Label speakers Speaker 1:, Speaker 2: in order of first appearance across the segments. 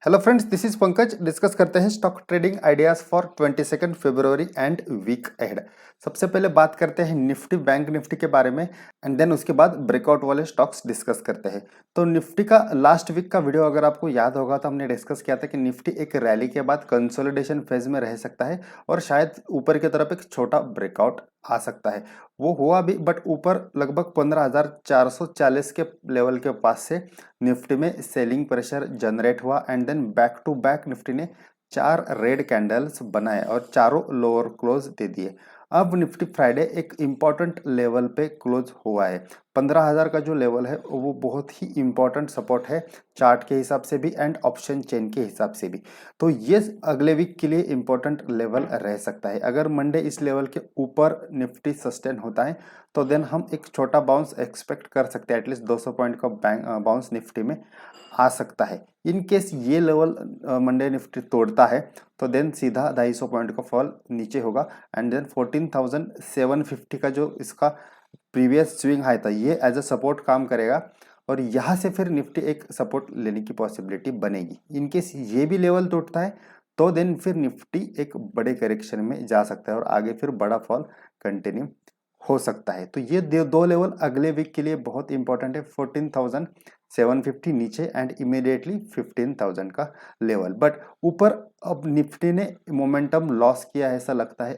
Speaker 1: Hello friends, this is Pankaj. Discuss करते हैं stock trading ideas for 22 फरवरी एंड वीक अहेड। सबसे पहले बात करते हैं निफ्टी बैंक निफ्टी के बारे में एंड देन उसके बाद ब्रेकआउट वाले स्टॉक्स डिस्कस करते हैं। तो निफ्टी का लास्ट वीक का वीडियो अगर आपको याद होगा तो हमने डिस्कस किया था कि निफ्टी एक रैली के बाद कंसोलिडेशन फेज में रह सकता है और शायद ऊपर की तरफ एक छोटा ब्रेकआउट आ सकता है। वो हुआ भी, बट ऊपर लगभग 15,440 के लेवल के पास से निफ्टी में सेलिंग प्रेशर जनरेट हुआ and then back to back Nifty ने 4 रेड कैंडल्स बनाए और चारों लोअर क्लोज दे दिए। अब निफ्टी फ्राइडे एक इम्पॉर्टेंट लेवल पे क्लोज हुआ है। 15,000 का जो लेवल है वो बहुत ही इम्पॉर्टेंट सपोर्ट है चार्ट के हिसाब से भी एंड ऑप्शन चेन के हिसाब से भी। तो ये अगले वीक के लिए इम्पोर्टेंट लेवल रह सकता है। अगर मंडे इस लेवल के ऊपर निफ्टी सस्टेन होता है तो देन हम एक छोटा बाउंस एक्सपेक्ट कर सकते हैं। एटलीस्ट 200 पॉइंट का बाउंस निफ्टी में आ सकता है। इन केस ये लेवल मंडे निफ्टी तोड़ता है तो देन सीधा 250 पॉइंट का फॉल नीचे होगा एंड देन 14,750 का जो इसका प्रीवियस स्विंग हाई था ये एज अ सपोर्ट काम करेगा और यहाँ से फिर निफ्टी एक सपोर्ट लेने की पॉसिबिलिटी बनेगी। इन केस ये भी लेवल टूटता है तो देन फिर निफ्टी एक बड़े करेक्शन में जा सकता है और आगे फिर बड़ा फॉल कंटिन्यू हो सकता है। तो ये दो लेवल अगले वीक के लिए बहुत इंपॉर्टेंट है। 14,750 नीचे एंड इमीडिएटली 15,000 का लेवल। बट ऊपर अब निफ्टी ने मोमेंटम लॉस किया है ऐसा लगता है।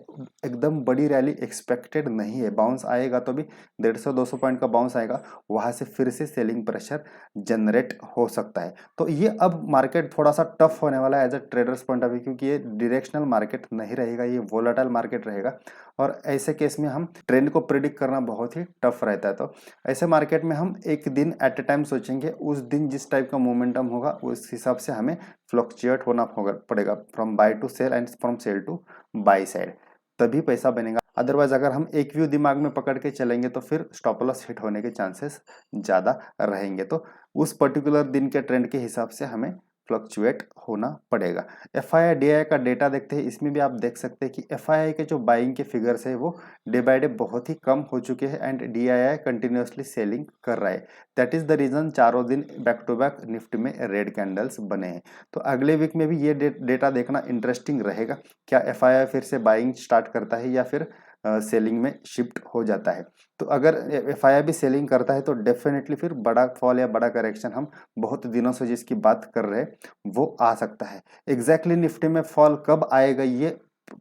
Speaker 1: एकदम बड़ी रैली एक्सपेक्टेड नहीं है। बाउंस आएगा तो भी 150-200 पॉइंट का बाउंस आएगा, वहां से फिर से सेलिंग प्रेशर जनरेट हो सकता है। तो ये अब मार्केट थोड़ा सा टफ होने वाला है as a traders point of view, क्योंकि ये डायरेक्शनल मार्केट नहीं रहेगा, ये वोलेटाइल मार्केट रहेगा और ऐसे केस में हम ट्रेंड को प्रिडिक्ट करना बहुत ही टफ रहता है। तो ऐसे मार्केट में हम एक दिन एट ए टाइम सोचेंगे, उस दिन जिस टाइप का मोमेंटम होगा उस हिसाब से हमें फ्लक्चुएट होना पड़ेगा from buy to sell and from sell to buy side, तभी पैसा बनेगा। अदरवाइज अगर हम एक व्यू दिमाग में पकड़ के चलेंगे तो फिर स्टॉप लॉस हिट होने के चांसेस ज़्यादा रहेंगे। तो उस पर्टिकुलर दिन के ट्रेंड के हिसाब से हमें फ्लक्चुएट होना पड़ेगा। एफआईआई डीआई का डेटा देखते हैं, इसमें भी आप देख सकते हैं कि एफआईआई के जो बाइंग के फिगर्स है वो डे बाय डे बहुत ही कम हो चुके हैं एंड डीआईआई कंटिन्यूसली सेलिंग कर रहा है। दैट इज द रीजन चारों दिन बैक टू बैक निफ्टी में रेड कैंडल्स बने हैं। तो अगले वीक में भी ये डेटा देखना इंटरेस्टिंग रहेगा। क्या एफआईआई फिर से बाइंग स्टार्ट करता है या फिर सेलिंग में शिफ्ट हो जाता है। तो अगर एफआईआई भी सेलिंग करता है तो डेफिनेटली फिर बड़ा फॉल या बड़ा करेक्शन हम बहुत दिनों से जिसकी बात कर रहे हैं वो आ सकता है। एग्जैक्टली निफ्टी में फॉल कब आएगा ये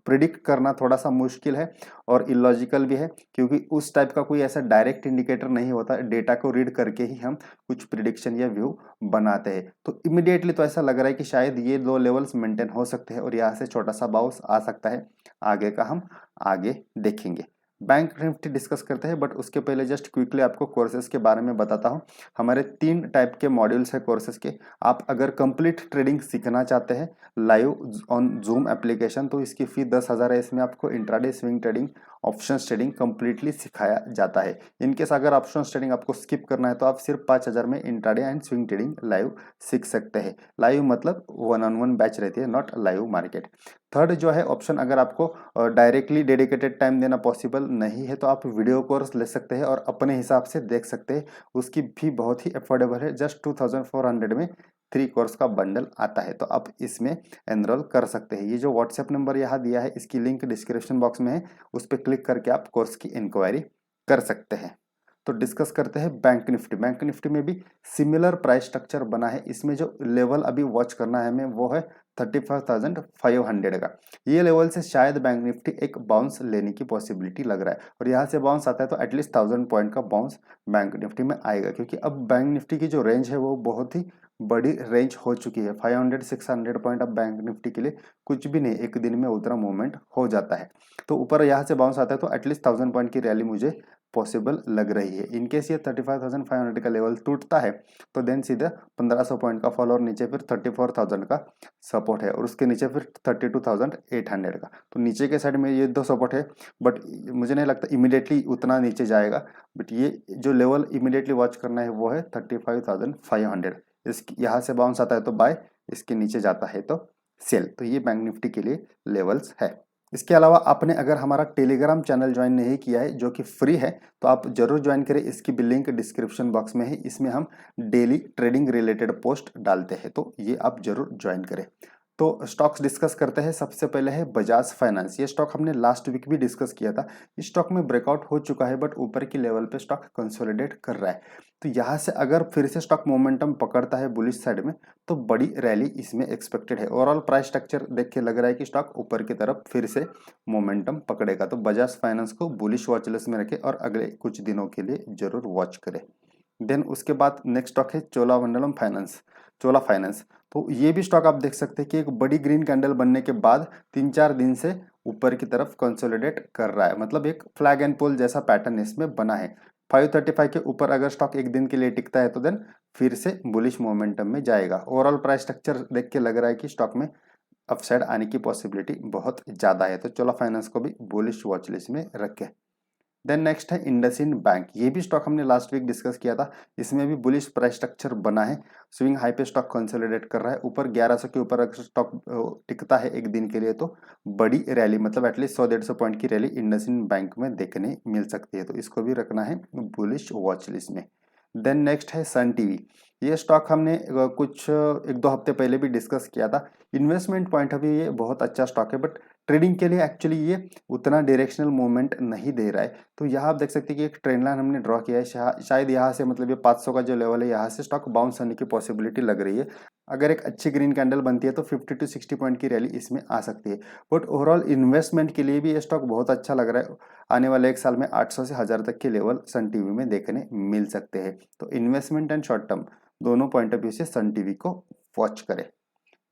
Speaker 1: प्रिडिक्ट करना थोड़ा सा मुश्किल है और इलॉजिकल भी है, क्योंकि उस टाइप का कोई ऐसा डायरेक्ट इंडिकेटर नहीं होता। डेटा को रीड करके ही हम कुछ प्रिडिक्शन या व्यू बनाते हैं। तो इमिडिएटली तो ऐसा लग रहा है कि शायद ये दो लेवल्स मेंटेन हो सकते हैं और यहाँ से छोटा सा बाउंस आ सकता है। आगे का हम आगे देखेंगे। बैंक निफ्टी डिस्कस करते हैं, बट उसके पहले जस्ट क्विकली आपको कोर्सेज के बारे में बताता हूँ। हमारे 3 टाइप के मॉड्यूल्स है कोर्सेज के। आप अगर कंप्लीट ट्रेडिंग सीखना चाहते हैं लाइव ऑन जूम एप्लीकेशन तो इसकी फी 10,000 है। इसमें आपको intraday swing trading, option trading completely सिखाया जाता है। इनकेस अगर ऑप्शन ट्रेडिंग आपको स्किप करना है तो आप सिर्फ 5,000 में intraday and swing trading live सीख सकते हैं। लाइव मतलब 1-on-1 बैच रहती है, नॉट लाइव मार्केट। थर्ड जो है ऑप्शन, अगर आपको डायरेक्टली डेडिकेटेड टाइम देना पॉसिबल नहीं है तो आप वीडियो कोर्स ले सकते हैं और अपने हिसाब से देख सकते हैं। उसकी भी बहुत ही अफोर्डेबल है, जस्ट 2,400 में 3 कोर्स का बंडल आता है। तो आप इसमें एनरोल कर सकते हैं। ये जो व्हाट्सएप नंबर यहाँ दिया है इसकी लिंक डिस्क्रिप्शन बॉक्स में है, उस पर क्लिक करके आप कोर्स की इंक्वायरी कर सकते हैं। तो डिस्कस करते हैं बैंक निफ्टी। बैंक निफ्टी में भी सिमिलर प्राइस स्ट्रक्चर बना है। इसमें जो लेवल अभी वॉच करना है हमें वो है 35,500 का। ये लेवल से शायद बैंक निफ्टी एक बाउंस लेने की पॉसिबिलिटी लग रहा है और यहाँ से बाउंस आता है तो एटलीस्ट 1,000 पॉइंट का बाउंस बैंक निफ्टी में आएगा, क्योंकि अब बैंक निफ्टी की जो रेंज है वो बहुत ही बड़ी रेंज हो चुकी है। 500-600 पॉइंट अब बैंक निफ्टी के लिए कुछ भी नहीं, एक दिन में उतना मूवमेंट हो जाता है। तो ऊपर यहाँ से बाउंस आता है तो एटलीस्ट 1,000 पॉइंट की रैली मुझे पॉसिबल लग रही है। इनकेस ये 35,500 का लेवल टूटता है तो देन सीधा 1,500 पॉइंट का फॉल और नीचे फिर 34,000 का सपोर्ट है और उसके नीचे फिर 32,800 का। तो नीचे के साइड में ये दो सपोर्ट है, बट मुझे नहीं लगता इमीडिएटली उतना नीचे जाएगा। बट ये जो लेवल इमीडिएटली वॉच करना है वो है 35,500। इस यहाँ से बाउंस आता है तो बाय, इसके नीचे जाता है तो सेल। तो ये बैंक निफ्टी के लिए लेवल्स है। इसके अलावा आपने अगर हमारा टेलीग्राम चैनल ज्वाइन नहीं किया है जो कि फ्री है, तो आप जरूर ज्वाइन करें। इसकी भी लिंक डिस्क्रिप्शन बॉक्स में है। इसमें हम डेली ट्रेडिंग रिलेटेड पोस्ट डालते हैं, तो ये आप जरूर ज्वाइन करें। तो स्टॉक्स डिस्कस करते हैं। सबसे पहले है बजाज फाइनेंस। ये स्टॉक हमने लास्ट वीक भी डिस्कस किया था। इस स्टॉक में ब्रेकआउट हो चुका है, बट ऊपर की लेवल पे स्टॉक कंसोलिडेट कर रहा है। तो यहाँ से अगर फिर से स्टॉक मोमेंटम पकड़ता है बुलिश साइड में, तो बड़ी रैली इसमें एक्सपेक्टेड है। ओवरऑल प्राइस स्ट्रक्चर देख के लग रहा है कि स्टॉक ऊपर की तरफ फिर से मोमेंटम पकड़ेगा। तो बजाज फाइनेंस को बुलिश वॉच लिस्ट में रखें और अगले कुछ दिनों के लिए जरूर वॉच करें। देन उसके बाद नेक्स्ट स्टॉक है चोलामंडलम फाइनेंस, चोला फाइनेंस। तो ये भी स्टॉक आप देख सकते हैं कि एक बड़ी ग्रीन कैंडल बनने के बाद 3-4 दिन से ऊपर की तरफ कंसोलिडेट कर रहा है। मतलब एक फ्लैग एंड पोल जैसा पैटर्न इसमें बना है। 535 के ऊपर अगर स्टॉक एक दिन के लिए टिकता है तो देन फिर से बुलिश मोमेंटम में जाएगा। ओवरऑल प्राइस स्ट्रक्चर देख के लग रहा है कि स्टॉक में अपसाइड आने की पॉसिबिलिटी बहुत ज़्यादा है। तो चोला फाइनेंस को भी बुलिश वॉच लिस्ट में रखें। देन नेक्स्ट है इंडसइंड बैंक। ये भी स्टॉक हमने लास्ट वीक डिस्कस किया था। इसमें भी बुलिश प्राइस स्ट्रक्चर बना है। स्विंग हाई पे स्टॉक कंसोलिडेट कर रहा है। ऊपर 1100 के ऊपर अगर स्टॉक टिकता है एक दिन के लिए, तो बड़ी रैली मतलब एटलीस्ट 100-150 पॉइंट की रैली इंडसइंड बैंक में देखने मिल सकती है। तो इसको भी रखना है बुलिश वॉच लिस्ट में। देन नेक्स्ट है सन टीवी। ये स्टॉक हमने कुछ 1-2 हफ्ते पहले भी डिस्कस किया था। इन्वेस्टमेंट पॉइंट ऑफ व्यू ये बहुत अच्छा स्टॉक है, बट ट्रेडिंग के लिए एक्चुअली ये उतना डायरेक्शनल मूवमेंट नहीं दे रहा है। तो यहाँ आप देख सकते हैं कि एक ट्रेंड लाइन हमने ड्रॉ किया है। शायद यहाँ से मतलब ये 500 का जो लेवल है, यहाँ से स्टॉक बाउंस होने की पॉसिबिलिटी लग रही है। अगर एक अच्छी ग्रीन कैंडल बनती है तो 50-60 पॉइंट की रैली इसमें आ सकती है। बट ओवरऑल इन्वेस्टमेंट के लिए भी ये स्टॉक बहुत अच्छा लग रहा है। आने वाले एक साल में 800 से 1000 तक के लेवल सन टीवी में देखने मिल सकते हैं। तो इन्वेस्टमेंट एंड शॉर्ट टर्म दोनों पॉइंट ऑफ व्यू से सन टीवी को वॉच करें।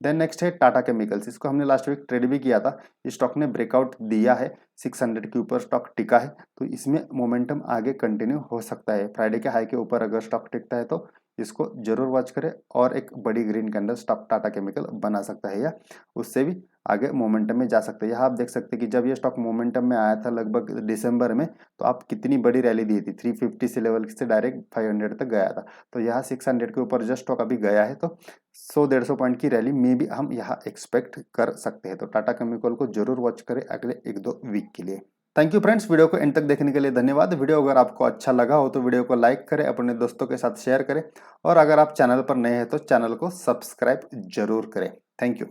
Speaker 1: देन नेक्स्ट है टाटा केमिकल्स। इसको हमने लास्ट वीक ट्रेड भी किया था। इस स्टॉक ने ब्रेकआउट दिया है, 600 के ऊपर स्टॉक टिका है। तो इसमें मोमेंटम आगे कंटिन्यू हो सकता है। फ्राइडे के हाई के ऊपर अगर स्टॉक टिकता है तो इसको जरूर वॉच करें, और एक बड़ी green candle stock Tata chemical बना सकता है, या उससे भी आगे मोमेंटम में जा सकते हैं। यहाँ आप देख सकते हैं कि जब ये स्टॉक मोमेंटम में आया था लगभग दिसंबर में, तो आप कितनी बड़ी रैली दी थी। 350 से लेवल से डायरेक्ट 500 तक गया था। तो यहाँ 600 के ऊपर जस्ट स्टॉक अभी गया है, तो 100-150 पॉइंट की रैली में भी हम यहाँ एक्सपेक्ट कर सकते हैं। तो टाटा केमिकल को जरूर वॉच करें अगले 1-2 वीक के लिए। थैंक यू फ्रेंड्स, वीडियो को एंड तक देखने के लिए धन्यवाद। वीडियो अगर आपको अच्छा लगा हो तो वीडियो को लाइक करें, अपने दोस्तों के साथ शेयर करें, और अगर आप चैनल पर नए हैं तो चैनल को सब्सक्राइब जरूर करें। Thank you.